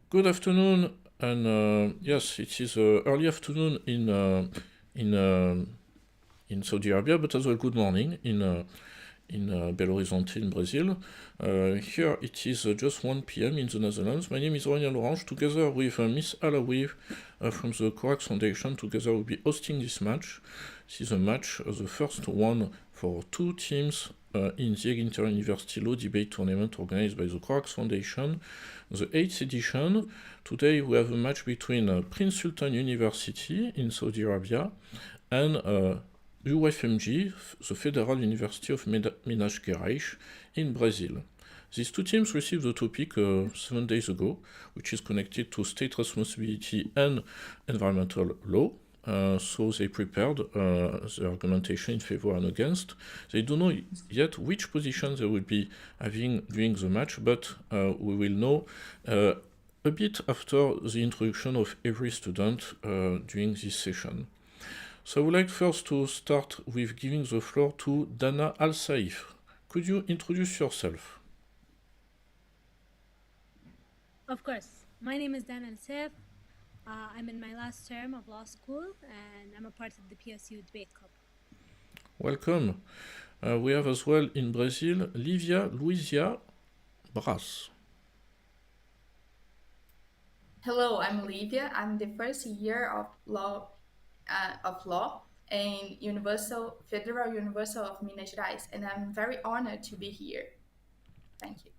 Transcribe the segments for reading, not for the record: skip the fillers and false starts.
Good afternoon, and yes, it is early afternoon in in Saudi Arabia, but as well good morning in Belo Horizonte in Brazil. Here it is just 1 p.m. in the Netherlands. My name is Ryan Orange. Together with Miss Alawi from the Corax Foundation, together we'll be hosting this match. This is a match, the first one for two teams in the Inter-University Law Debate Tournament organized by the Corax Foundation, the 8th edition. Today we have a match between Prince Sultan University in Saudi Arabia and UFMG, the Federal University of Minas Gerais in Brazil. These two teams received the topic 7 days ago, which is connected to state responsibility and environmental law. So they prepared the argumentation in favor and against. They don't know yet which position they will be having during the match, but we will know a bit after the introduction of every student during this session. So I would like first to start with giving the floor to Dana Al-Saif. Could you introduce yourself? Of course. My name is Dana Al-Saif. I'm in my last term of law school, and I'm a part of the PSU Debate Club. Welcome. We have as well in Brazil, Lívia Luizia Braz. Hello, I'm Lívia. I'm the first year of law in Federal Universal of Minas Gerais, and I'm very honored to be here. Thank you.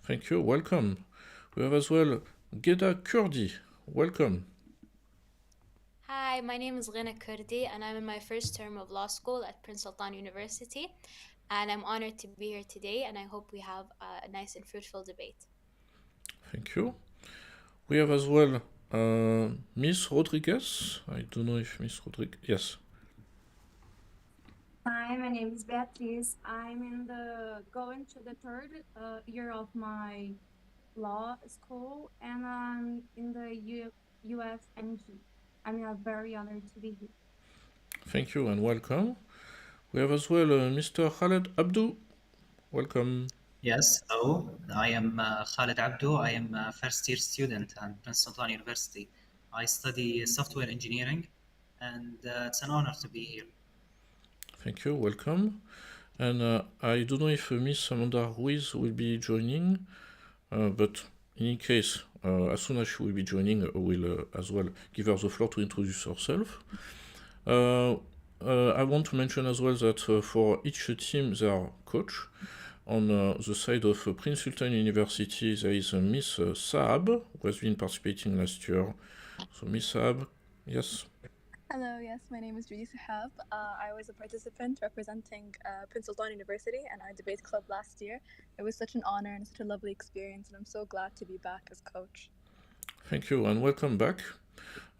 Thank you. Welcome. We have as well Geda Kurdi. Welcome. Hi, my name is Ghina Kurdi, and I'm in my first term of law school at Prince Sultan University, and I'm honored to be here today, and I hope we have a nice and fruitful debate. Thank you. We have as well Miss Rodriguez. I don't know if Miss Rodriguez... Yes. Hi, my name is Beatriz. I'm going to the third year of my law school, and I'm in the UFMG. I'm very honored to be here. Thank you and welcome. We have as well Mr. Khaled Abdou. Welcome. Yes, hello. I am Khaled Abdou. I am a first-year student at Prince Sultan University. I study software engineering, and it's an honor to be here. Thank you, welcome. And I don't know if Miss Amanda Ruiz will be joining, but in any case, as soon as she will be joining, we'll as well give her the floor to introduce herself. I want to mention as well that for each team there are coach. On the side of Prince Sultan University, there is Miss Saab, who has been participating last year. So Miss Saab, yes? Hello, yes, my name is Judy Sahab. I was a participant representing Prince Sultan University and our debate club last year. It was such an honor and such a lovely experience, and I'm so glad to be back as coach. Thank you, and welcome back.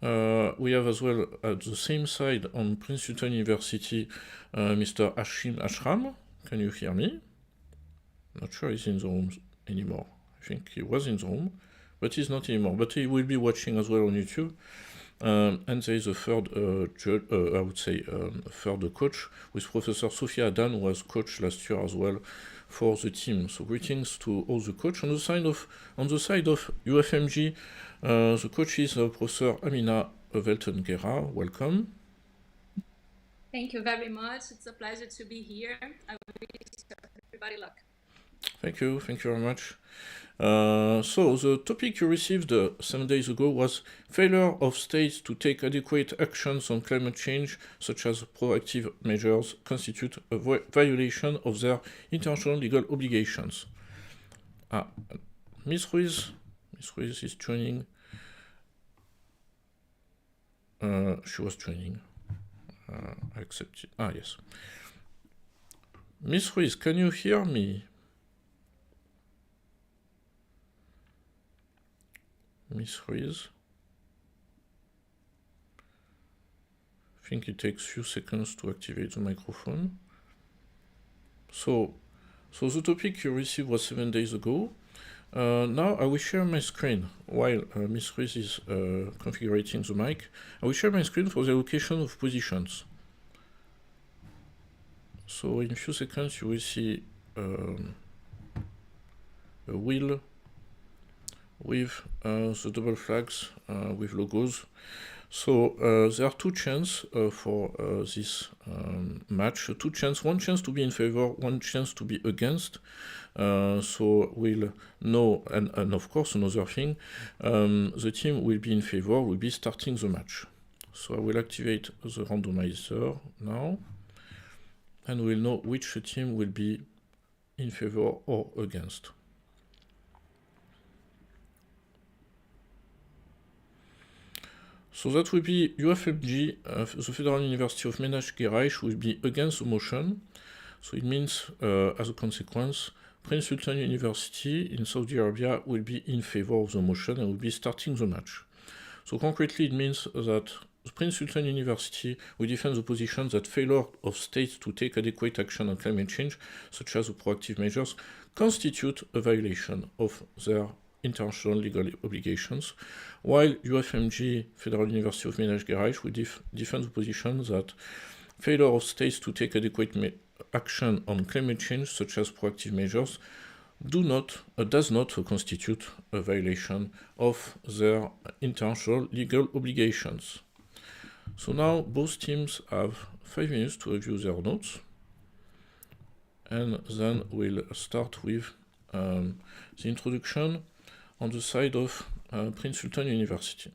We have as well at the same side on Prince Sultan University, Mr. Hashim Ashram. Can you hear me? Not sure he's in the room anymore. I think he was in the room, but he's not anymore. But he will be watching as well on YouTube. And there is a third I would say third coach with Professor Sofia Adan, who was coach last year as well for the team. So greetings to all the coach. On the side of UFMG, the coach is Professor Amina Welten-Guerra. Welcome. Thank you very much. It's a pleasure to be here. I wish everybody luck. Thank you very much. So the topic you received 7 days ago was failure of states to take adequate actions on climate change, such as proactive measures, constitute a violation of their international legal obligations. Ms. Ruiz is joining. She was joining. I accept it. Yes. Ms. Ruiz, can you hear me? Miss Ruiz. I think it takes a few seconds to activate the microphone. So the topic you received was 7 days ago. Now I will share my screen while Miss Ruiz is configuring the mic. I will share my screen for the allocation of positions. So in a few seconds you will see a wheel with the double flags with logos. So there are two chances for this match. Two chances, one chance to be in favor, one chance to be against. So we'll know, and of course another thing, the team will be in favor, will be starting the match. So I will activate the randomizer now, and we'll know which team will be in favor or against. So that will be UFMG, the Federal University of Minas Gerais, will be against the motion. So it means, as a consequence, Prince Sultan University in Saudi Arabia will be in favor of the motion and will be starting the match. So concretely, it means that Prince Sultan University will defend the position that failure of states to take adequate action on climate change, such as the proactive measures, constitute a violation of their international legal obligations, while UFMG, Federal University of Minas Gerais, will defend the position that failure of states to take adequate action on climate change, such as proactive measures, does not constitute a violation of their international legal obligations. So now both teams have 5 minutes to review their notes, and then we'll start with the introduction on the side of Prince Sultan University.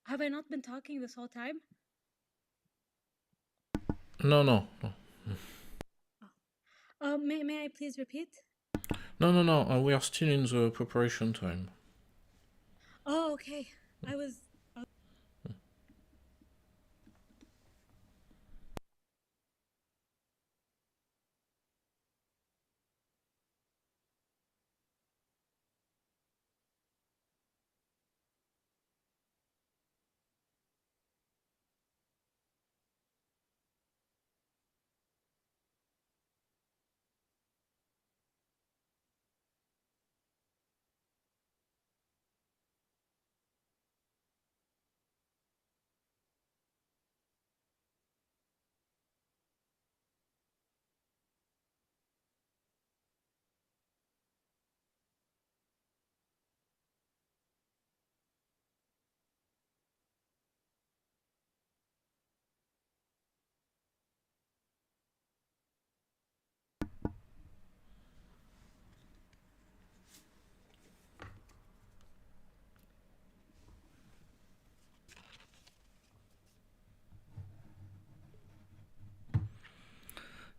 Have I not been talking this whole time? No. May I please repeat? No. We are still in the preparation time. Oh, okay. I was.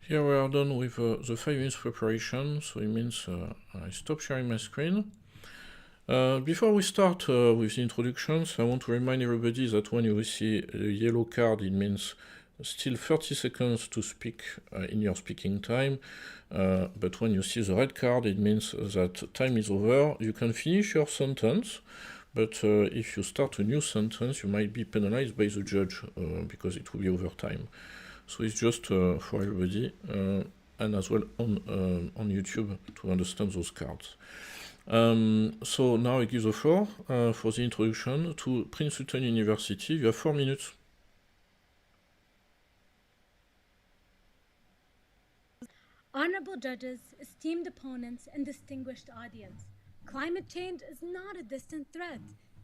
Here we are done with the 5 minutes preparation, so it means I stop sharing my screen. Before we start with the introductions, I want to remind everybody that when you see a yellow card, it means still 30 seconds to speak in your speaking time, but when you see the red card, it means that time is over. You can finish your sentence, but if you start a new sentence, you might be penalized by the judge because it will be over time. So it's just for everybody, and as well on YouTube to understand those cards. So now I give the floor for the introduction to Prince Sultan University. You have 4 minutes. Honorable judges, esteemed opponents, and distinguished audience, climate change is not a distant threat.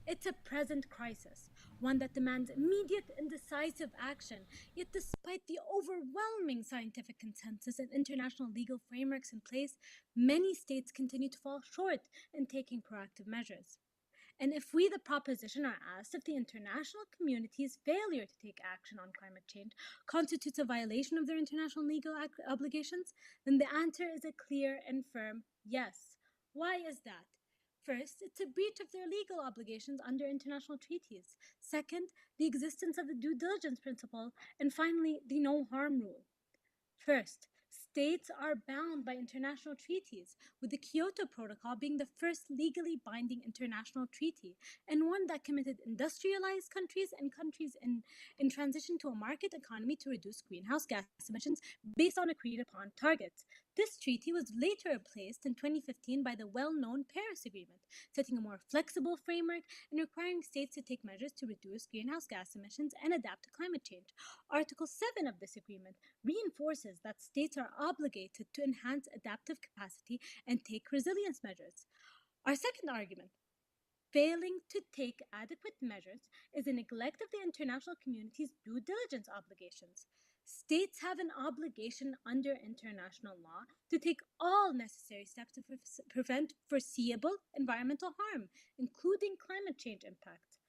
It's a present crisis, one that demands immediate and decisive action. Yet, despite the overwhelming scientific consensus and international legal frameworks in place, many states continue to fall short in taking proactive measures. And if we, the proposition, are asked if the international community's failure to take action on climate change constitutes a violation of their international legal obligations, then the answer is a clear and firm yes. Why is that? First, it's a breach of their legal obligations under international treaties. Second, the existence of the due diligence principle. And finally, the no harm rule. First, states are bound by international treaties, with the Kyoto Protocol being the first legally binding international treaty, and one that committed industrialized countries and countries in transition to a market economy to reduce greenhouse gas emissions based on agreed upon targets. This treaty was later replaced in 2015 by the well-known Paris Agreement, setting a more flexible framework and requiring states to take measures to reduce greenhouse gas emissions and adapt to climate change. Article 7 of this agreement reinforces that states are obligated to enhance adaptive capacity and take resilience measures. Our second argument, failing to take adequate measures, is a neglect of the international community's due diligence obligations. States have an obligation under international law to take all necessary steps to prevent foreseeable environmental harm, including climate change impacts.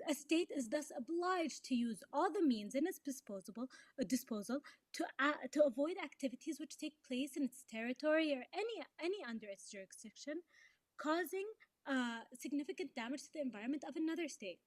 A state is thus obliged to use all the means in its disposal to avoid activities which take place in its territory or any under its jurisdiction, causing significant damage to the environment of another state.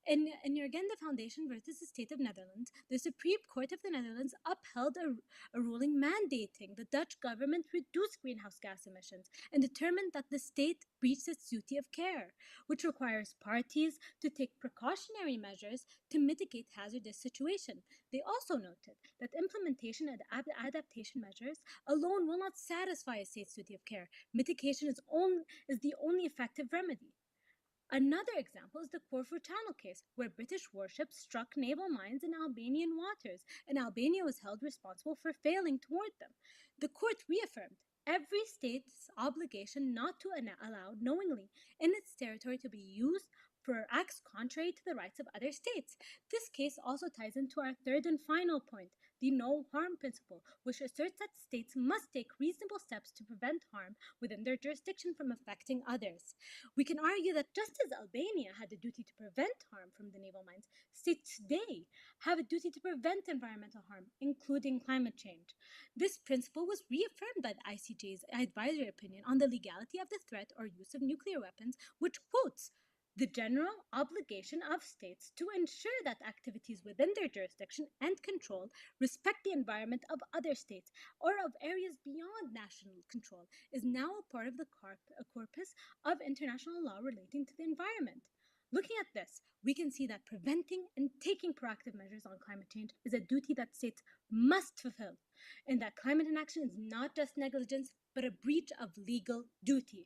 In Urgenda Foundation versus the State of Netherlands, the Supreme Court of the Netherlands upheld a ruling mandating the Dutch government reduce greenhouse gas emissions and determined that the state breached its duty of care, which requires parties to take precautionary measures to mitigate hazardous situations. They also noted that implementation and adaptation measures alone will not satisfy a state's duty of care. Mitigation is the only effective remedy. Another example is the Corfu Channel case, where British warships struck naval mines in Albanian waters, and Albania was held responsible for failing to warn them. The court reaffirmed every state's obligation not to allow knowingly in its territory to be used for acts contrary to the rights of other states. This case also ties into our third and final point, the no harm principle, which asserts that states must take reasonable steps to prevent harm within their jurisdiction from affecting others. We can argue that just as Albania had a duty to prevent harm from the naval mines, states today have a duty to prevent environmental harm, including climate change. This principle was reaffirmed by the ICJ's advisory opinion on the legality of the threat or use of nuclear weapons, which quotes the general obligation of states to ensure that activities within their jurisdiction and control respect the environment of other states or of areas beyond national control is now a part of the corpus of international law relating to the environment. Looking at this, we can see that preventing and taking proactive measures on climate change is a duty that states must fulfill, and that climate inaction is not just negligence, but a breach of legal duty.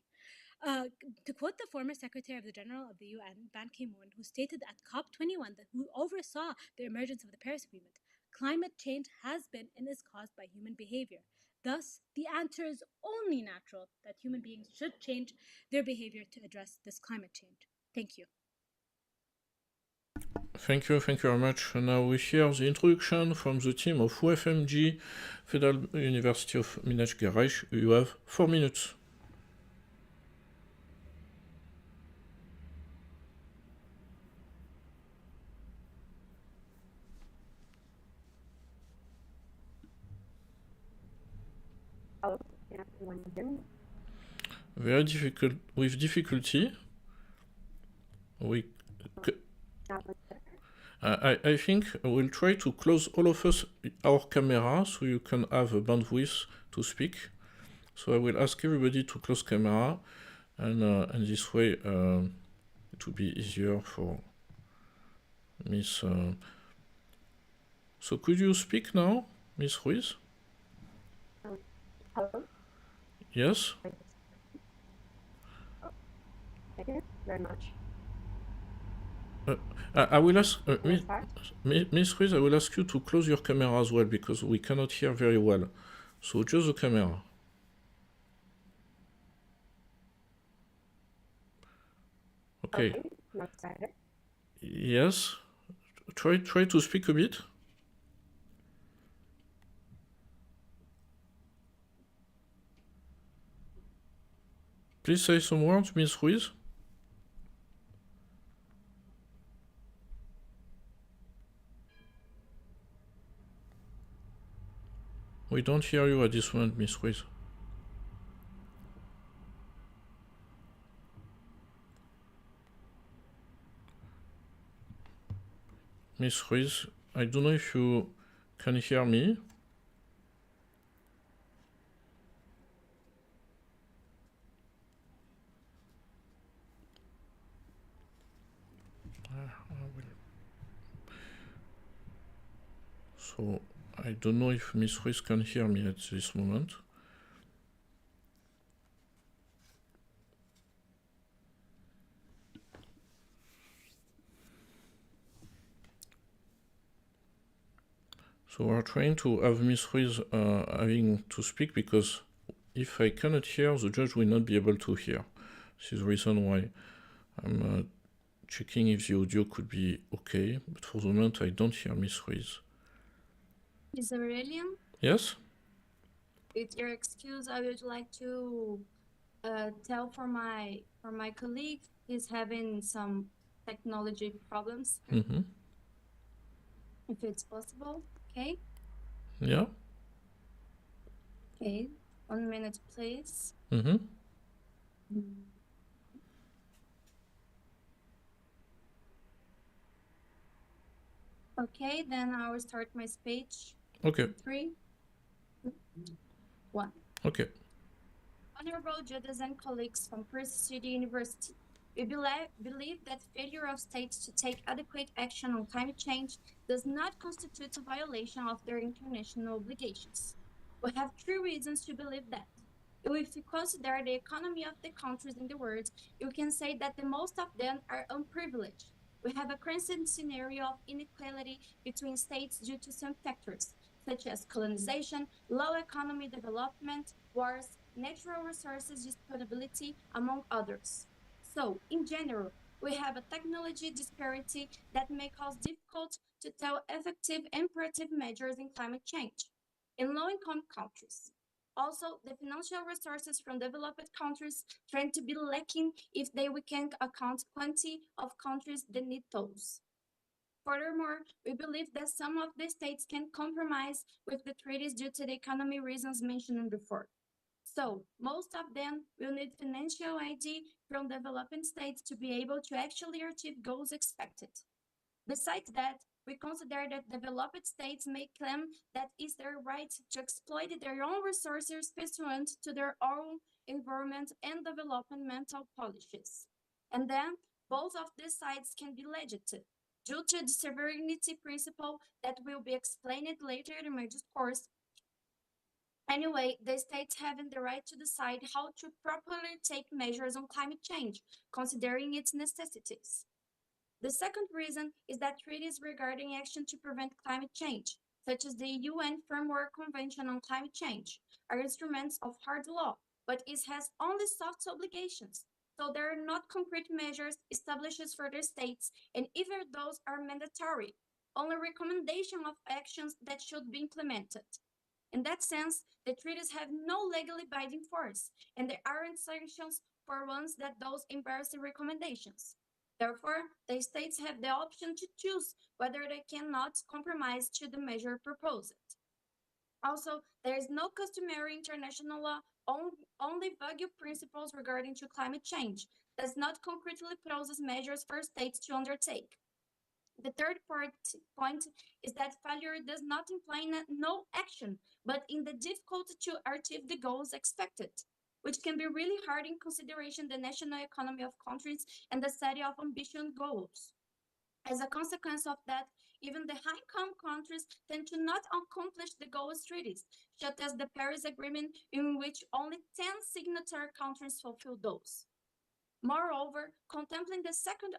To quote the former Secretary of the General of the UN, Ban Ki-moon, who stated at COP21 that who oversaw the emergence of the Paris Agreement, climate change has been and is caused by human behavior. Thus, the answer is only natural that human beings should change their behavior to address this climate change. Thank you. Thank you very much. Now we hear the introduction from the team of UFMG, Federal University of Minas Gerais. You have 4 minutes. Very difficult, with difficulty. I think we'll try to close all of us our camera so you can have a bandwidth to speak. So I will ask everybody to close camera, and this way it will be easier for Miss. So could you speak now, Miss Ruiz? Hello? Yes? Thank you very much. I will ask Miss Ruiz, I will ask you to close your camera as well because we cannot hear very well. So just the camera. Okay. Yes. Try to speak a bit. Please say some words, Miss Ruiz. We don't hear you at this moment, Miss Ruiz. Miss Ruiz, I don't know if you can hear me. So I don't know if Miss Ruiz can hear me at this moment. So we're trying to have Miss Ruiz having to speak because if I cannot hear, the judge will not be able to hear. This is the reason why I'm checking if the audio could be okay, but for the moment I don't hear Miss Ruiz. Is Aurelian? Yes? With your excuse, I would like to tell for my colleague he's having some technology problems. Mm-hmm. If it's possible, okay? Yeah? Okay, 1 minute, please. Mm-hmm. Okay, then I will start my speech. Okay. 3, 1. Okay. Honorable judges and colleagues from Prince City University, we believe that failure of states to take adequate action on climate change does not constitute a violation of their international obligations. We have 3 reasons to believe that. If you consider the economy of the countries in the world, you can say that the most of them are unprivileged. We have a crescent scenario of inequality between states due to some factors, such as colonization, low economy development, wars, natural resources disponibility, among others. So, in general, we have a technology disparity that may cause difficult to take effective and proactive measures in climate change in low-income countries. Also, the financial resources from developed countries tend to be lacking if we can account plenty of countries that need those. Furthermore, we believe that some of the states can compromise with the treaties due to the economy reasons mentioned before. So, most of them will need financial aid from developing states to be able to actually achieve goals expected. Besides that, we consider that developed states may claim that it's their right to exploit their own resources pursuant to their own environment and developmental policies. And then, both of these sides can be legitimate due to the sovereignty principle that will be explained later in my discourse. Anyway, the states having the right to decide how to properly take measures on climate change, considering its necessities. The second reason is that treaties regarding action to prevent climate change, such as the UN Framework Convention on Climate Change, are instruments of hard law, but it has only soft obligations. So there are not concrete measures established for the states, and even those are mandatory, only recommendation of actions that should be implemented. In that sense, the treaties have no legally binding force, and there aren't sanctions for ones that those embarrassing recommendations. Therefore, the states have the option to choose whether they cannot compromise to the measure proposed. Also, there is no customary international law, only vague principles regarding to climate change, does not concretely propose measures for states to undertake. The third point is that failure does not imply no action, but in the difficulty to achieve the goals expected, which can be really hard in consideration the national economy of countries and the setting of ambitious goals. As a consequence of that, even the high-income countries tend to not accomplish the goals treaties, such as the Paris Agreement, in which only 10 signatory countries fulfill those. Moreover, contemplating the second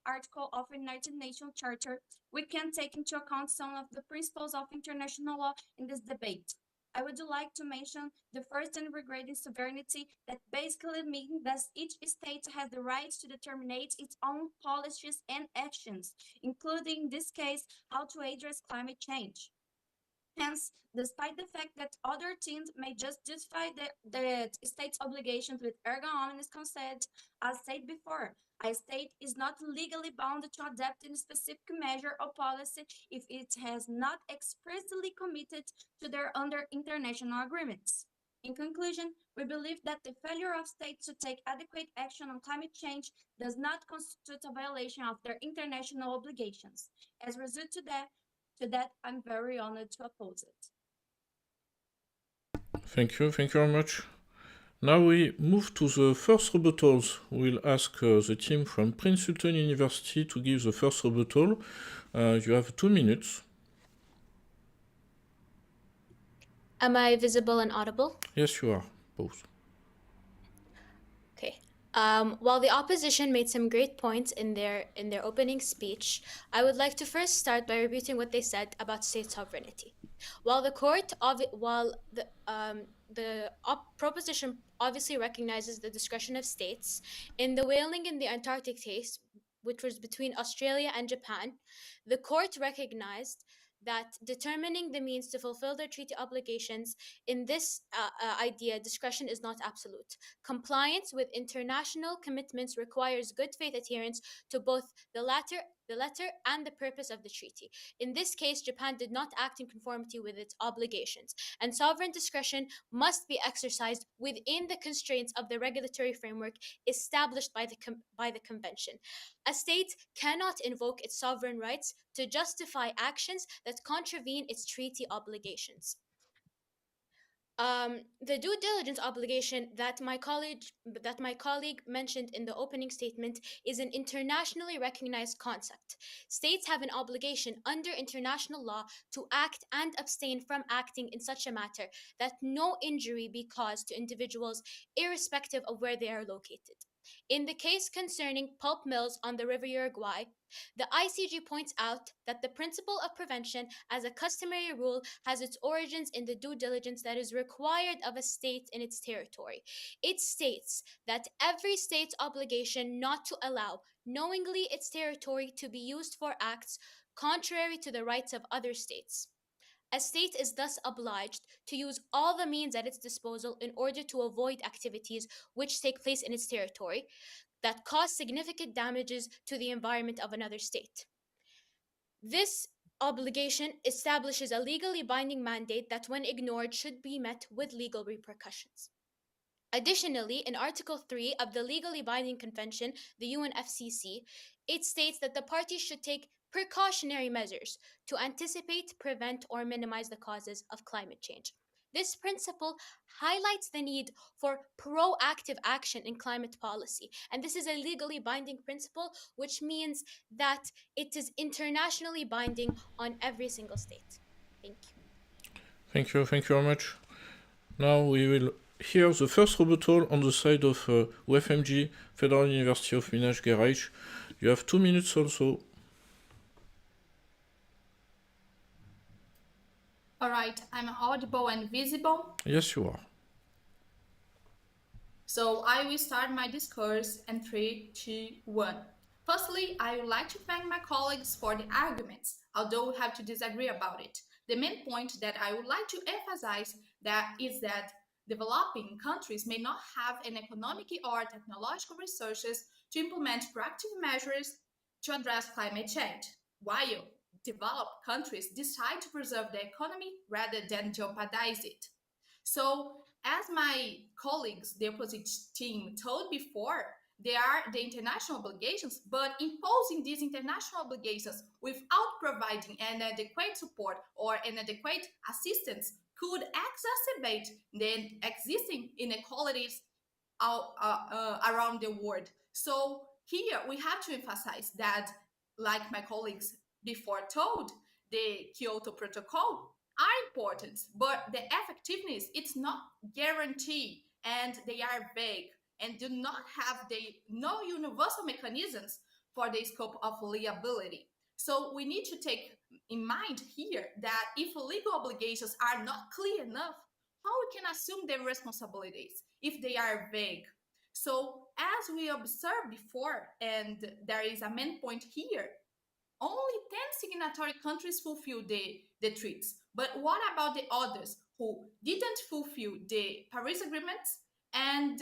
article of the United Nations Charter, we can take into account some of the principles of international law in this debate. I would like to mention the first and regarding sovereignty, that basically means that each state has the right to determine its own policies and actions, including in this case, how to address climate change. Hence, despite the fact that other teams may just justify the state's obligations with erga omnes consent, as said before, a state is not legally bound to adapt any specific measure or policy if it has not expressly committed to their under international agreements. In conclusion, we believe that the failure of states to take adequate action on climate change does not constitute a violation of their international obligations. As a result to that, I'm very honored to oppose it. Thank you very much. Now we move to the first rebuttals. We'll ask the team from Prince Sultan University to give the first rebuttal. You have 2 minutes. Am I visible and audible? Yes, you are, both. Okay. While the opposition made some great points in their opening speech, I would like to first start by repeating what they said about state sovereignty. While the proposition obviously recognizes the discretion of states, in the whaling in the Antarctic case, which was between Australia and Japan, the court recognized that determining the means to fulfill their treaty obligations in this idea, discretion is not absolute. Compliance with international commitments requires good faith adherence to both the letter and the purpose of the treaty. In this case, Japan did not act in conformity with its obligations, and sovereign discretion must be exercised within the constraints of the regulatory framework established by the convention. A state cannot invoke its sovereign rights to justify actions that contravene its treaty obligations. The due diligence obligation that my colleague mentioned in the opening statement is an internationally recognized concept. States have an obligation under international law to act and abstain from acting in such a matter that no injury be caused to individuals, irrespective of where they are located. In the case concerning pulp mills on the River Uruguay, the ICG points out that the principle of prevention as a customary rule has its origins in the due diligence that is required of a state in its territory. It states that every state's obligation not to allow knowingly its territory to be used for acts contrary to the rights of other states. A state is thus obliged to use all the means at its disposal in order to avoid activities which take place in its territory that cause significant damages to the environment of another state. This obligation establishes a legally binding mandate that, when ignored, should be met with legal repercussions. Additionally, in Article 3 of the Legally Binding Convention, the UNFCCC, it states that the parties should take precautionary measures to anticipate, prevent, or minimize the causes of climate change. This principle highlights the need for proactive action in climate policy. And this is a legally binding principle, which means that it is internationally binding on every single state. Thank you. Thank you very much. Now we will hear the first rebuttal on the side of UFMG, Federal University of Minas Gerais. You have 2 minutes also. All right, I'm audible and visible. Yes, you are. So I will start my discourse in 3, 2, 1. Firstly, I would like to thank my colleagues for the arguments, although we have to disagree about it. The main point that I would like to emphasize is that developing countries may not have an economic or technological resources to implement proactive measures to address climate change, while developed countries decide to preserve the economy rather than jeopardize it. So, as my colleagues, the opposite team, told before, there are the international obligations, but imposing these international obligations without providing an adequate support or an adequate assistance could exacerbate the existing inequalities around the world. So here we have to emphasize that, like my colleagues before told, the Kyoto Protocol are important, but the effectiveness it's not guaranteed, and they are vague and do not have no universal mechanisms for the scope of liability. So we need to take in mind here that if legal obligations are not clear enough, how we can assume their responsibilities if they are vague? So as we observed before, and there is a main point here, only 10 signatory countries fulfill the treaties. But what about the others who didn't fulfill the Paris agreements and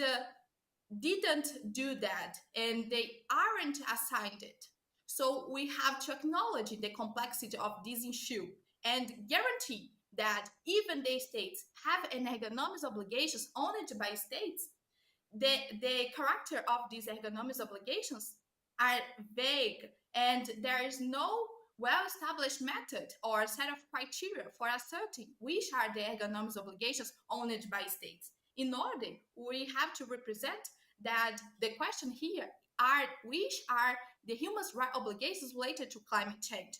didn't do that, and they aren't assigned it? So we have to acknowledge the complexity of this issue and guarantee that even the states have an ergonomics obligations owned by states. The character of these ergonomics obligations are vague, and there is no well-established method or set of criteria for asserting which are the ergonomics obligations owned by states. In order, we have to represent that the question here are which are the human rights obligations related to climate change.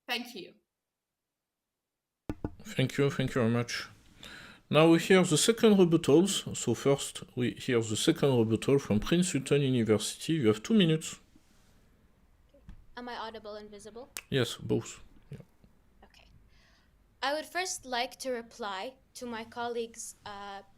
Thank you. Thank you very much. Now we hear the second rebuttals. So first we hear the second rebuttal from Prince Sultan University. You have 2 minutes. Am I audible and visible? Yes, both. Yeah. Okay. I would first like to reply to my colleague's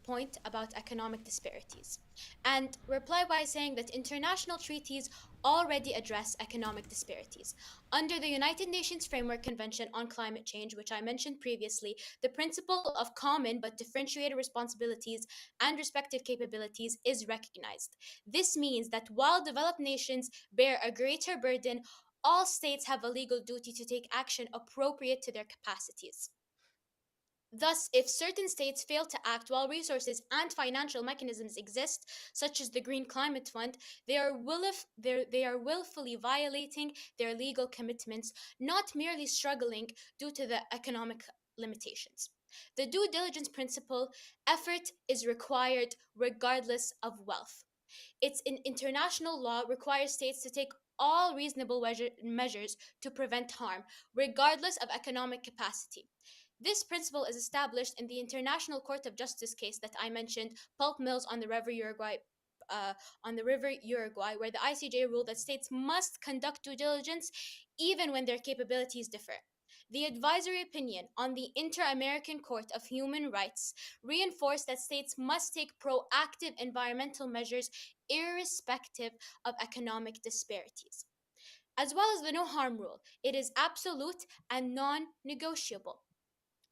point about economic disparities, and reply by saying that international treaties already address economic disparities. Under the United Nations Framework Convention on Climate Change, which I mentioned previously, the principle of common but differentiated responsibilities and respective capabilities is recognized. This means that while developed nations bear a greater burden, all states have a legal duty to take action appropriate to their capacities. Thus, if certain states fail to act while resources and financial mechanisms exist, such as the Green Climate Fund, they are willfully violating their legal commitments, not merely struggling due to the economic limitations. The due diligence principle: effort is required regardless of wealth. It's in international law requires states to take all reasonable measures to prevent harm, regardless of economic capacity. This principle is established in the International Court of Justice case that I mentioned, pulp mills on the River Uruguay. Where the ICJ ruled that states must conduct due diligence even when their capabilities differ. The advisory opinion on the Inter-American Court of Human Rights reinforced that states must take proactive environmental measures irrespective of economic disparities. as well as the no harm rule. It is absolute and non negotiable.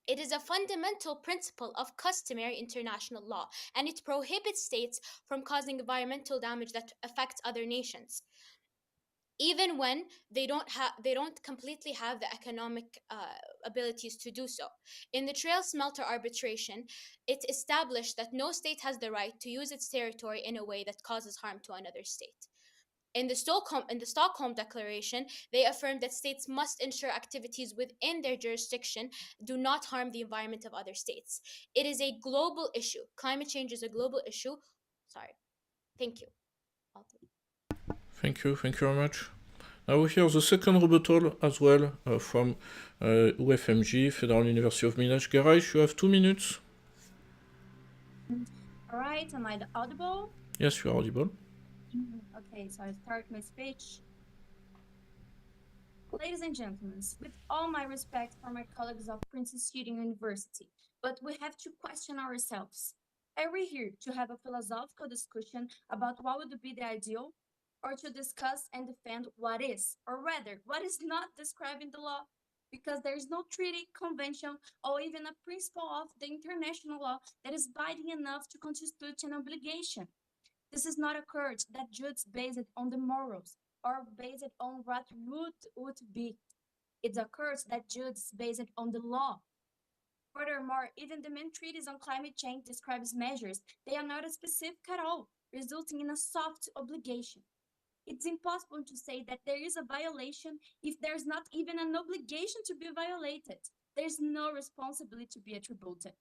It is a fundamental principle of customary international law, and it prohibits states from causing environmental damage that affects other nations, even when they don't completely have the economic abilities to do so. In the trail smelter arbitration, it established that no state has the right to use its territory in a way that causes harm to another state. In the Stockholm Declaration, they affirmed that states must ensure activities within their jurisdiction do not harm the environment of other states. It is a global issue. Climate change is a global issue. Sorry. Thank you. Thank you very much. Now we hear the second rebuttal as well from UFMG, Federal University of Minas Gerais. You have 2 minutes. All right, am I audible? Yes, you are audible. Okay, so I start my speech. Ladies and gentlemen, with all my respect for my colleagues of Princess Student University, but we have to question ourselves. Are we here to have a philosophical discussion about what would be the ideal, or to discuss and defend what is, or rather, what is not described in the law? Because there is no treaty, convention, or even a principle of the international law that is binding enough to constitute an obligation. This is not a court that judges based on the morals or based on what would be. It's a court that judges based on the law. Furthermore, even the main treaties on climate change describes measures. They are not specific at all, resulting in a soft obligation. It's impossible to say that there is a violation if there's not even an obligation to be violated. There's no responsibility to be attributed.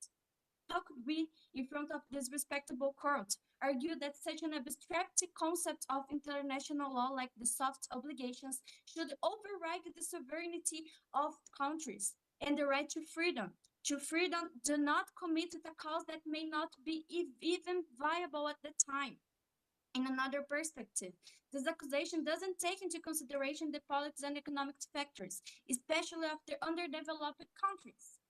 How could we, in front of this respectable court, argue that such an abstract concept of international law like the soft obligations should override the sovereignty of countries and the right to freedom? To freedom, do not commit a cause that may not be even viable at the time. In another perspective, this accusation doesn't take into consideration the political and economic factors, especially of the underdeveloped countries.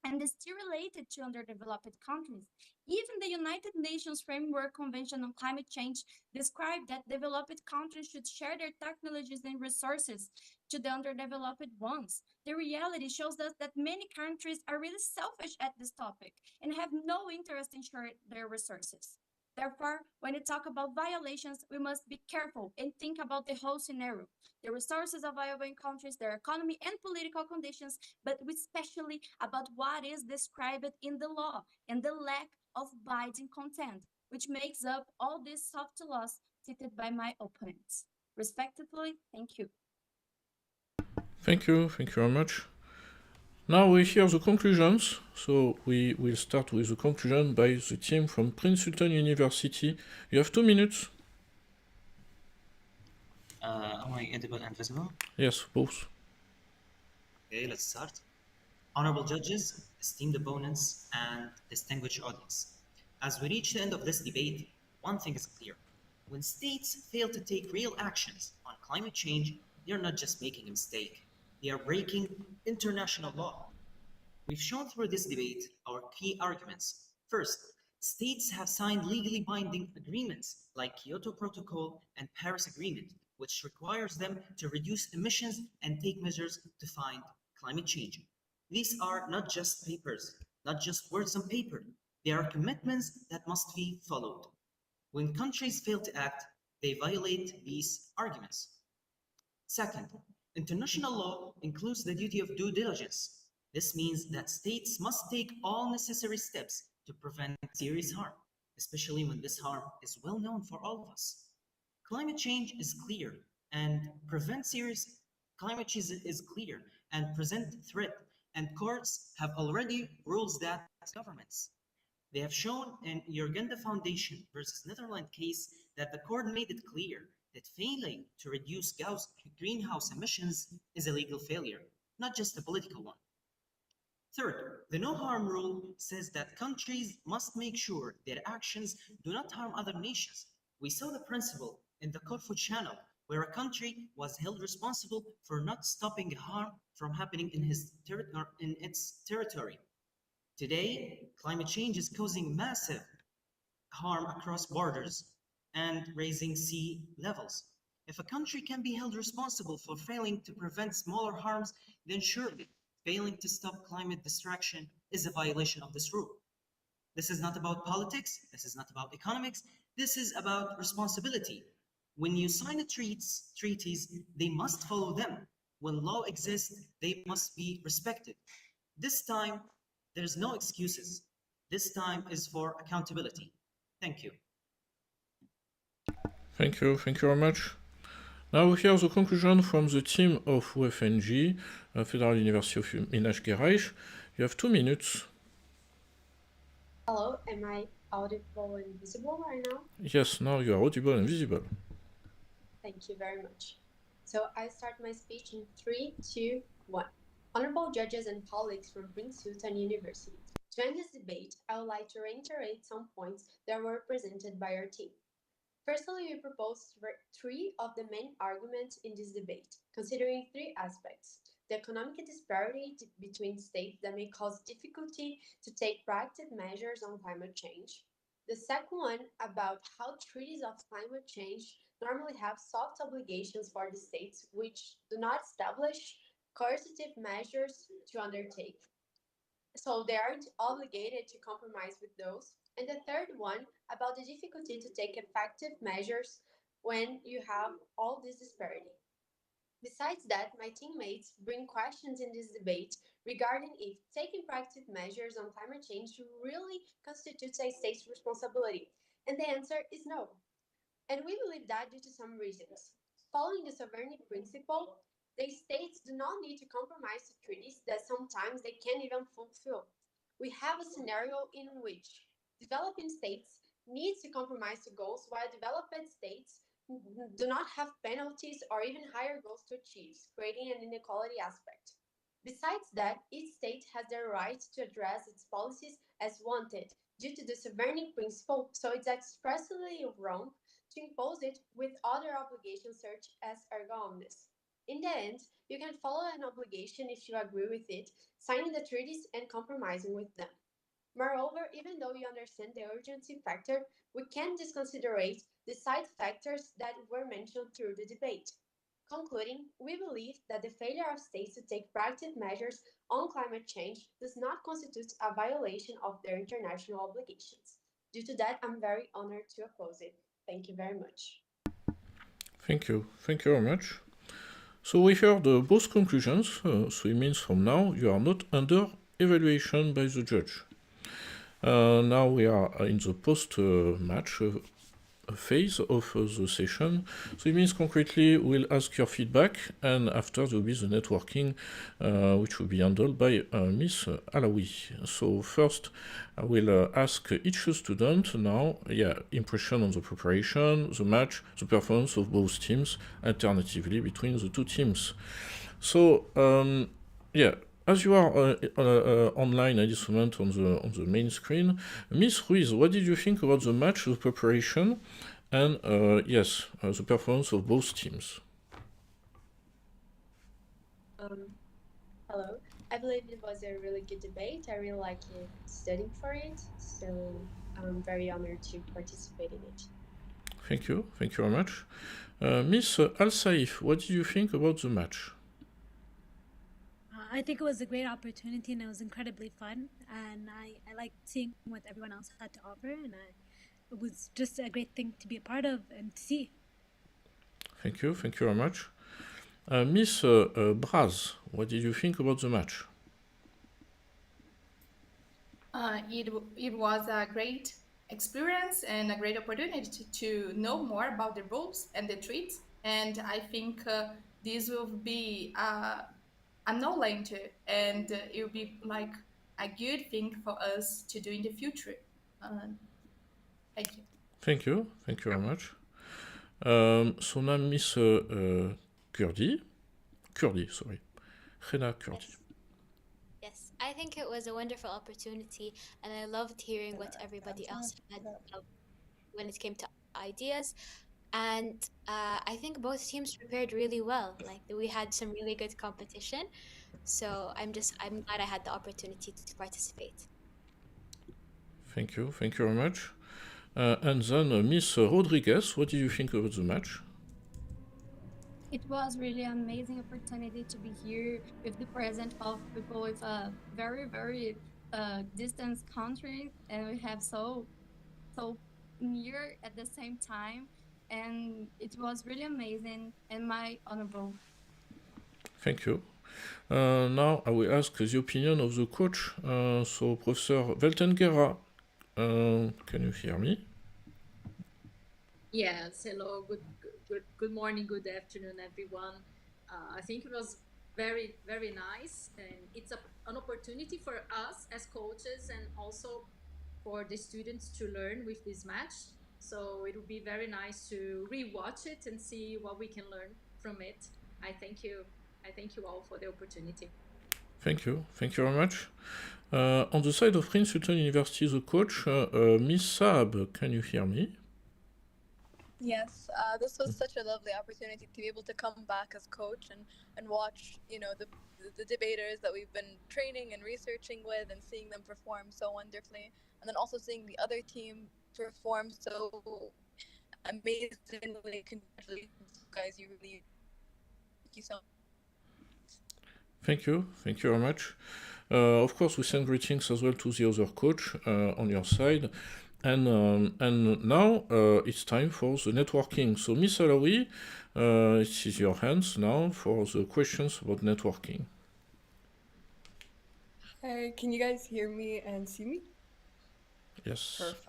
And is still related to underdeveloped countries. Even the United Nations Framework Convention on Climate Change described that developed countries should share their technologies and resources to the underdeveloped ones. The reality shows us that many countries are really selfish at this topic and have no interest in sharing their resources. Therefore, when we talk about violations, we must be careful and think about the whole scenario, the resources available in countries, their economy and political conditions, but especially about what is described in the law and the lack of binding content, which makes up all these soft laws cited by my opponents. Respectfully, thank you. Thank you very much. Now we hear the conclusions. So we will start with the conclusion by the team from Prince Sultan University. You have 2 minutes. Am I edible and visible? Yes, both. Okay, let's start. Honorable judges, esteemed opponents, and distinguished audience. As we reach the end of this debate, one thing is clear. When states fail to take real actions on climate change, they are not just making a mistake. They are breaking international law. We've shown through this debate our key arguments. First, states have signed legally binding agreements like Kyoto Protocol and Paris Agreement, which requires them to reduce emissions and take measures to fight climate change. These are not just papers, not just words on paper. They are commitments that must be followed. When countries fail to act, they violate these arguments. Second, international law includes the duty of due diligence. This means that states must take all necessary steps to prevent serious harm, especially when this harm is well known for all of us. Climate change is clear and present threat, and courts have already ruled that governments. They have shown in Urgenda Foundation versus Netherlands case that the court made it clear that failing to reduce greenhouse emissions is a legal failure, not just a political one. Third, the no harm rule says that countries must make sure their actions do not harm other nations. We saw the principle in the Corfu Channel, where a country was held responsible for not stopping harm from happening in its territory. Today, climate change is causing massive harm across borders and raising sea levels. If a country can be held responsible for failing to prevent smaller harms, then surely failing to stop climate destruction is a violation of this rule. This is not about politics, this is not about economics, this is about responsibility. When you sign a treaties, they must follow them. When law exists, they must be respected. This time, there's no excuses. This time is for accountability. Thank you. Thank you very much. Now we hear the conclusion from the team of UFNG, Federal University of Minas Gerais. You have 2 minutes. Hello, am I audible and visible right now? Yes, now you are audible and visible. Thank you very much. So I start my speech in 3, 2, 1. Honorable judges and colleagues from Prince Sultan University. To end this debate, I would like to reiterate some points that were presented by our team. Firstly, we propose 3 of the main arguments in this debate, considering 3 aspects. The economic disparity between states that may cause difficulty to take proactive measures on climate change. The second one about how treaties of climate change normally have soft obligations for the states which do not establish coercive measures to undertake. So they aren't obligated to compromise with those. And the third one about the difficulty to take effective measures when you have all this disparity. Besides that, my teammates bring questions in this debate regarding if taking proactive measures on climate change really constitutes a state's responsibility. And the answer is no. And we believe that due to some reasons. Following the sovereignty principle, the states do not need to compromise to treaties that sometimes they can't even fulfill. We have a scenario in which developing states need to compromise to goals while developed states do not have penalties or even higher goals to achieve, creating an inequality aspect. Besides that, each state has the right to address its policies as wanted due to the sovereignty principle, so it's expressly wrong to impose it with other obligations such as erga omnes. In the end, you can follow an obligation if you agree with it, signing the treaties and compromising with them. Moreover, even though we understand the urgency factor, we can't disconsiderate the side factors that were mentioned through the debate. Concluding, we believe that the failure of states to take proactive measures on climate change does not constitute a violation of their international obligations. Due to that, I'm very honored to oppose it. Thank you very much. Thank you very much. So we heard both conclusions, so it means from now you are not under evaluation by the judge. Now we are in the post-match phase of the session. So it means concretely we'll ask your feedback, and after there will be the networking, which will be handled by Miss Alawi. So first I will ask each student now, impression on the preparation, the match, the performance of both teams, alternatively between the 2 teams. So as you are online at this moment on the main screen, Miss Ruiz, what did you think about the match, the preparation, and the performance of both teams? Hello. I believe it was a really good debate. I really like studying for it, so I'm very honored to participate in it. Thank you very much. Miss Al-Saif, what did you think about the match? I think it was a great opportunity and it was incredibly fun, and I liked seeing what everyone else had to offer, and it was just a great thing to be a part of and to see. Thank you very much. Miss Braz, what did you think about the match? It was a great experience and a great opportunity to know more about the rules and the treats, and I think this will be a knowledge, and it will be like a good thing for us to do in the future. Thank you. Thank you very much. So now Miss Kurdi, sorry, Rena Kurdi. Yes, I think it was a wonderful opportunity, and I loved hearing what everybody else had when it came to ideas. And I think both teams prepared really well. Like we had some really good competition, so I'm glad I had the opportunity to participate. Thank you very much. And then Miss Rodriguez, what did you think about the match? It was really amazing opportunity to be here with the presence of people with a very, very distant country, and we have so near at the same time, and it was really amazing and my honorable. Thank you. Now I will ask the opinion of the coach. So Professor Weltengera, can you hear me? Yes, hello, good morning, good afternoon, everyone. I think it was very nice, and it's an opportunity for us as coaches and also for the students to learn with this match. So it will be very nice to rewatch it and see what we can learn from it. I thank you. I thank you all for the opportunity. Thank you. Thank you very much. On the side of Prince Sultan University, the coach, Miss Saab, can you hear me? Yes, this was such a lovely opportunity to be able to come back as coach and watch, the debaters that we've been training and researching with and seeing them perform so wonderfully, and then also seeing the other team perform so amazingly. Congratulations, guys! You really thank you so much. Thank you. Thank you very much. Of course, we send greetings as well to the other coach on your side. And now it's time for the networking. So, Miss Alawi, it is your hands now for the questions about networking. Hi, can you guys hear me and see me? Yes. Perfect.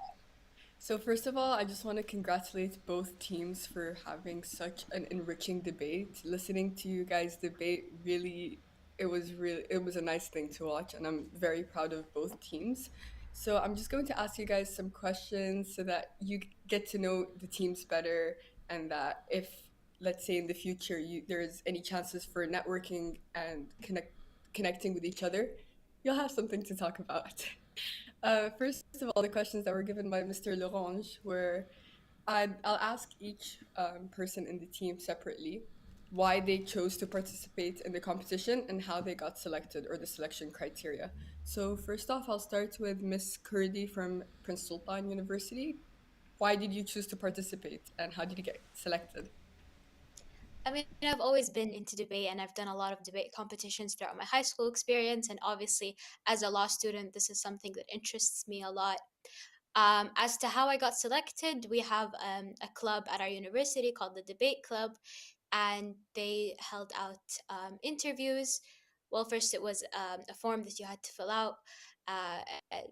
So first of all, I just want to congratulate both teams for having such an enriching debate. Listening to you guys debate it was a nice thing to watch, and I'm very proud of both teams. So I'm just going to ask you guys some questions so that you get to know the teams better, and that if, let's say, in the future there's any chances for networking and connecting with each other, you'll have something to talk about. First of all, the questions that were given by Mr. Laurent were, I'll ask each person in the team separately why they chose to participate in the competition and how they got selected, or the selection criteria. So first off, I'll start with Miss Kurdi from Prince Sultan University. Why did you choose to participate and how did you get selected? I mean, I've always been into debate and I've done a lot of debate competitions throughout my high school experience. And obviously, as a law student, this is something that interests me a lot. As to how I got selected, we have a club at our university called the Debate Club, and they held out interviews. Well, first it was a form that you had to fill out uh,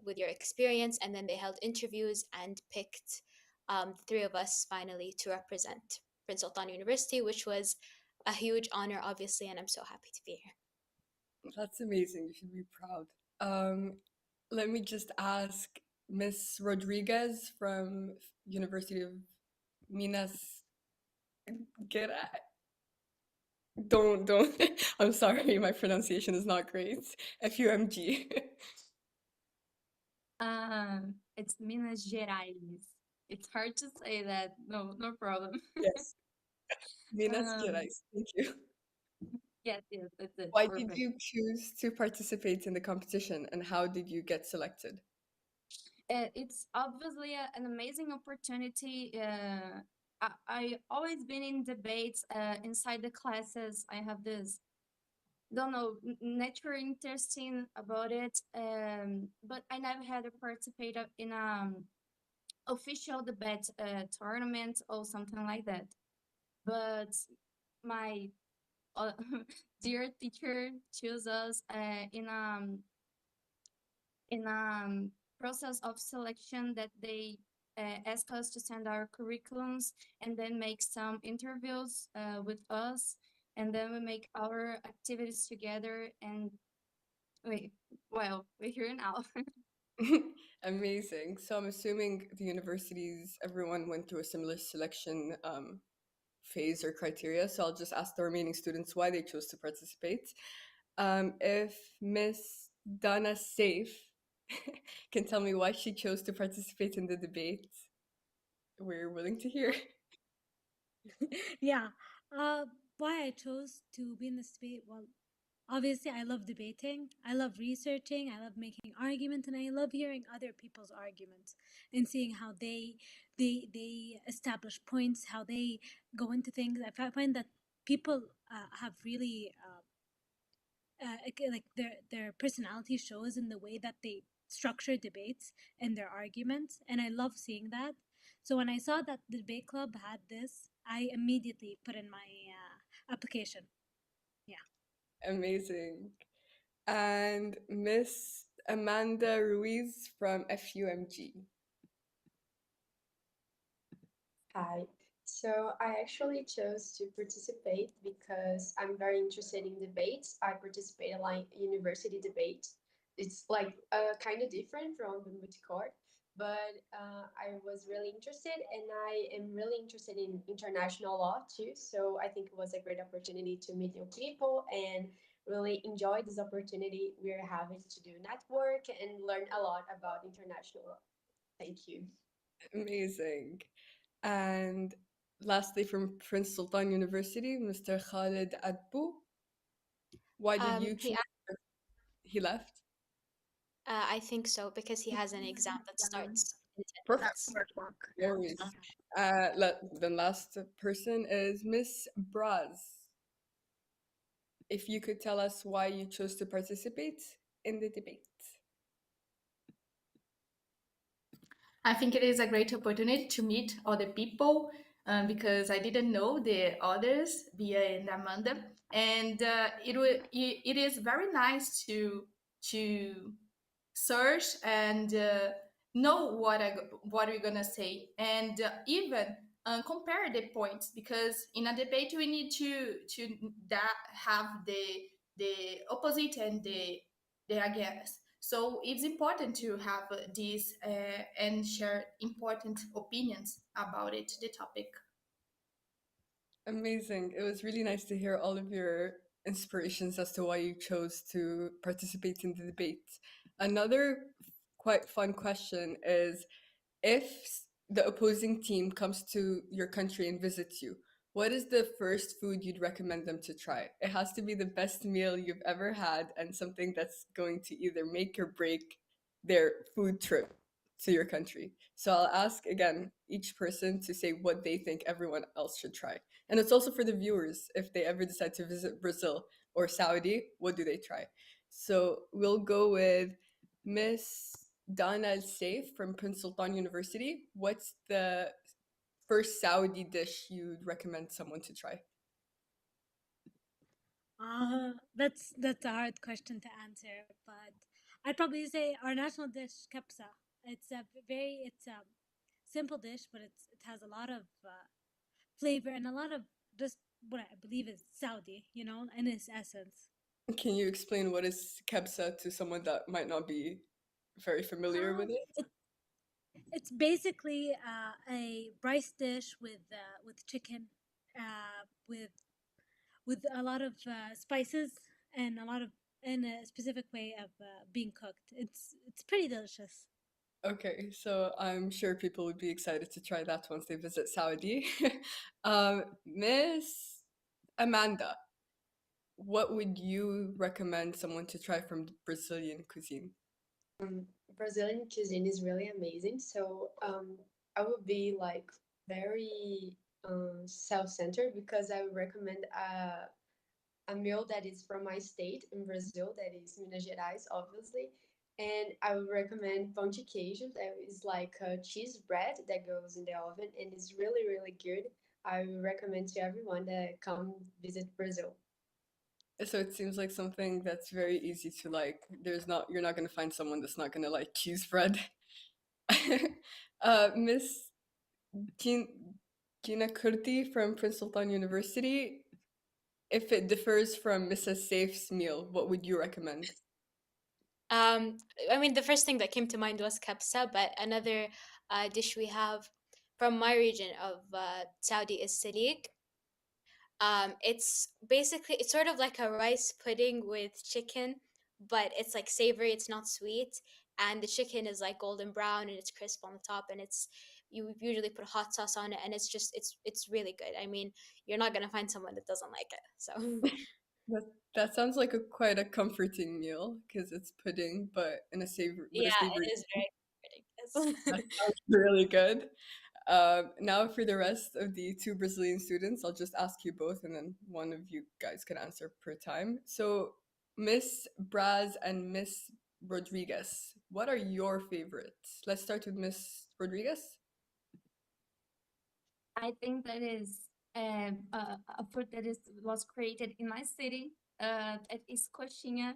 with your experience, and then they held interviews and picked the three of us finally to represent Prince Sultan University, which was a huge honor, obviously, and I'm so happy to be here. That's amazing. You should be proud. Let me just ask Miss Rodriguez from University of Minas. Gerais. Don't. I'm sorry, my pronunciation is not great. FUMG. It's Minas Gerais. It's hard to say that. No problem. Yes, Minas um, Gerais. Thank you. yes, that's it. Why did Perfect. you choose to participate in the competition and how did you get selected? It's obviously an amazing opportunity. I always been in debates inside the classes. I have this, don't know, nature interesting about it. But I never had to participate in official debate tournament or something like that. But my dear teacher chose us in process of selection that they ask us to send our curriculums and then make some interviews with us, and then we make our activities together, and we're here now. Amazing. So I'm assuming the universities, everyone went through a similar selection phase or criteria. So I'll just ask the remaining students why they chose to participate. If Miss Donna Safe can tell me why she chose to participate in the debate, we're willing to hear. Yeah. Why I chose to be in this debate? Well, obviously, I love debating. I love researching. I love making arguments, and I love hearing other people's arguments and seeing how they establish points, how they go into things. I find that people have really like their personality shows in the way that they structure debates and their arguments, and I love seeing that. So when I saw that the debate club had this, I immediately put in my application. Yeah. Amazing. And Miss Amanda Ruiz from FUMG. Hi. So I actually chose to participate because I'm very interested in debates. I participate in like university debates. It's like kind of different from the multi-court, but I was really interested, and I am really interested in international law too. So I think it was a great opportunity to meet new people and really enjoy this opportunity we're having to do network and learn a lot about international law. Thank you. Amazing. And lastly, from Prince Sultan University, Mr. Khalid Adbu. Why did you He, choose? He left. I think so because he has an exam that starts in 10 Perfect. minutes. Very. The last person is Miss Braz. If you could tell us why you chose to participate in the debate. I think it is a great opportunity to meet other people because I didn't know the others, Bia and Amanda, and it is very nice to search and know what we're gonna say, and even compare the points, because in a debate we need to have the opposite and the against. So it's important to have these and share important opinions about it, the topic. Amazing. It was really nice to hear all of your inspirations as to why you chose to participate in the debate. Another quite fun question is, if the opposing team comes to your country and visits you, what is the first food you'd recommend them to try? It has to be the best meal you've ever had and something that's going to either make or break their food trip to your country. So I'll ask again each person to say what they think everyone else should try. And it's also for the viewers, if they ever decide to visit Brazil or Saudi, what do they try? So we'll go with Miss Dana Al Saif from Prince Sultan University. What's the first Saudi dish you'd recommend someone to try? That's a hard question to answer, but I'd probably say our national dish, kapsa. It's a simple dish, but it has a lot of flavor and a lot of just what I believe is Saudi, in its essence. Can you explain what is kebsa to someone that might not be very familiar with it? It, it's basically a rice dish with chicken, with a lot of spices and a lot of in a specific way of being cooked. It's pretty delicious. Okay, so I'm sure people would be excited to try that once they visit Saudi. Miss Amanda, what would you recommend someone to try from Brazilian cuisine? Brazilian cuisine is really amazing. So I would be like very self-centered because I would recommend a meal that is from my state in Brazil, that is Minas Gerais, obviously. And I would recommend pão de queijo, that is like a cheese bread that goes in the oven and is really, really good. I would recommend to everyone that come visit Brazil. So it seems like something that's very easy to like. You're not going to find someone that's not going to like cheese bread. Miss Gina Kurti from Prince Sultan University. If it differs from Mrs. Safe's meal, what would you recommend? I mean, the first thing that came to mind was kapsa, but another dish we have from my region of Saudi is salik. It's sort of like a rice pudding with chicken, but it's like savory. It's not sweet, and the chicken is like golden brown and it's crisp on the top, and you usually put hot sauce on it, and it's really good. I mean, you're not gonna find someone that doesn't like it. So That sounds like quite a comforting meal because it's pudding, but in a yeah, savory. it is very comforting. That Yes. sounds really good. Now for the rest of the two Brazilian students, I'll just ask you both and then one of you guys can answer per time. So Miss Braz and Miss Rodriguez, what are your favorites? Let's start with Miss Rodriguez. I think that is a fruit that was created in my city. It is coxinha.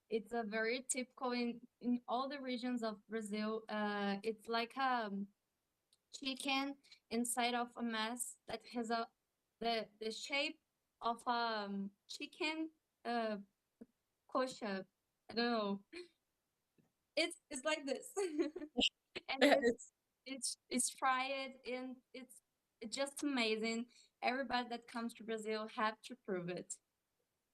It's a very typical in all the regions of Brazil. It's like a chicken inside of a mess that has the shape of a chicken uh, kosher. I don't know. It's like this, and it's fried and it's just amazing. Everybody that comes to Brazil have to prove it.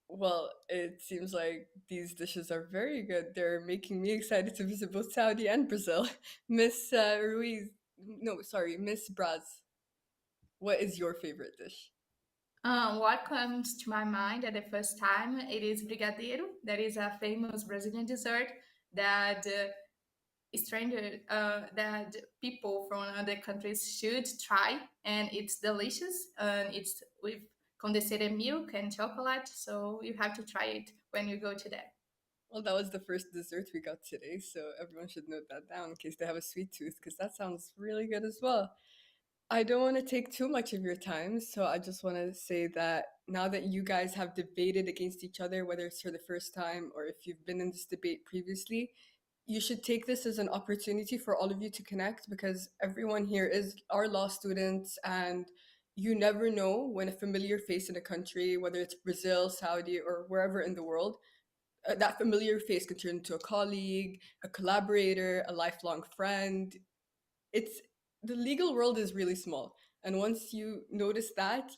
Well, it seems like these dishes are very good. They're making me excited to visit both Saudi and Brazil. Miss Ruiz, no, sorry, Miss Braz, what is your favorite dish? What comes to my mind at the first time, it is brigadeiro. That is a famous Brazilian dessert that that people from other countries should try, and it's delicious. And it's with condensed milk and chocolate, so you have to try it when you go to there. Well, that was the first dessert we got today, so everyone should note that down in case they have a sweet tooth, because that sounds really good as well. I don't want to take too much of your time, so I just want to say that now that you guys have debated against each other, whether it's for the first time or if you've been in this debate previously, you should take this as an opportunity for all of you to connect because everyone here is our law students and you never know when a familiar face in a country, whether it's Brazil, Saudi, or wherever in the world, that familiar face can turn into a colleague, a collaborator, a lifelong friend. It's the legal world is really small, and once you notice that,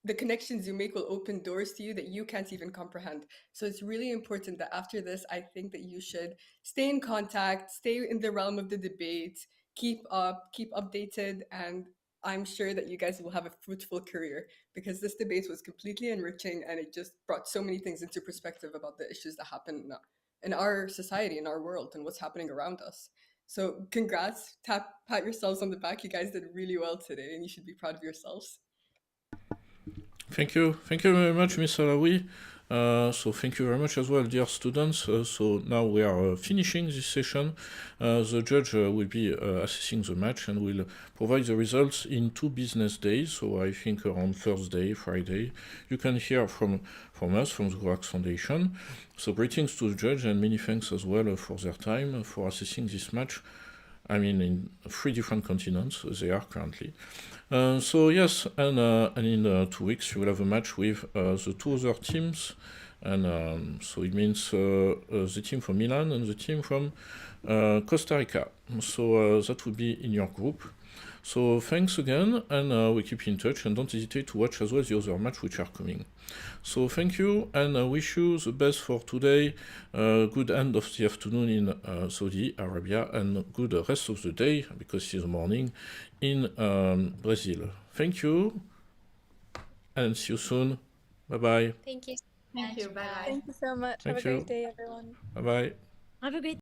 the connections you make will open doors to you that you can't even comprehend. So it's really important that after this, I think that you should stay in contact, stay in the realm of the debate, keep updated, and I'm sure that you guys will have a fruitful career because this debate was completely enriching and it just brought so many things into perspective about the issues that happen in our society, in our world, and what's happening around us. So congrats, pat yourselves on the back. You guys did really well today and you should be proud of yourselves. Thank you. Thank you very much, Ms. Alawi. So thank you very much as well, dear students. So now we are finishing this session. The judge will be assessing the match and will provide the results in 2 business days. So I think around Thursday, Friday. You can hear from us, from the Gerais Foundation. So greetings to the judge and many thanks as well for their time for assessing this match. I mean, in 3 different continents they are currently. So yes, and in 2 weeks you will have a match with the 2 other teams, and so it means the team from Milan and the team from Costa Rica. So that will be in your group. So thanks again, and we keep in touch, and don't hesitate to watch as well the other match which are coming. So thank you, and I wish you the best for today. Good end of the afternoon in Saudi Arabia, and good rest of the day, because it's the morning, in Brazil. Thank you, and see you soon. Bye-bye. Thank you so Thank much. you. Bye bye. Thank you so much. Have Thank a great you. day, everyone. Bye-bye. Have a great